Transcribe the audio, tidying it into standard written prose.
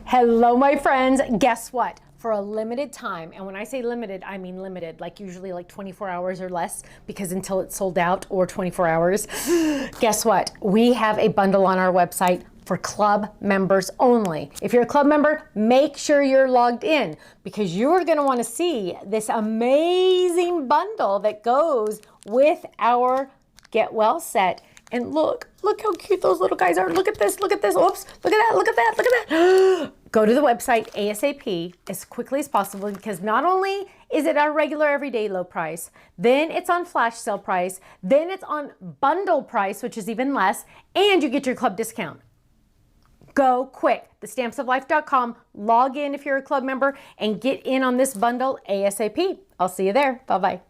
Hello, my friends. Guess what? For a limited time, and when I say limited, I mean limited, like usually like 24 hours or less, because until it's sold out, or 24 hours, guess what? We have a bundle on our website for club members only. If you're a club member, make sure you're logged in, because you're gonna wanna see this amazing bundle that goes with our Get Well set. And look how cute those little guys are. Look at this, oops, look at that, look at that. Go to the website ASAP as quickly as possible, because not only is it our regular everyday low price, then it's on flash sale price, then it's on bundle price, which is even less, and you get your club discount. Go quick, thestampsoflife.com, log in if you're a club member, and get in on this bundle ASAP. I'll see you there, bye-bye.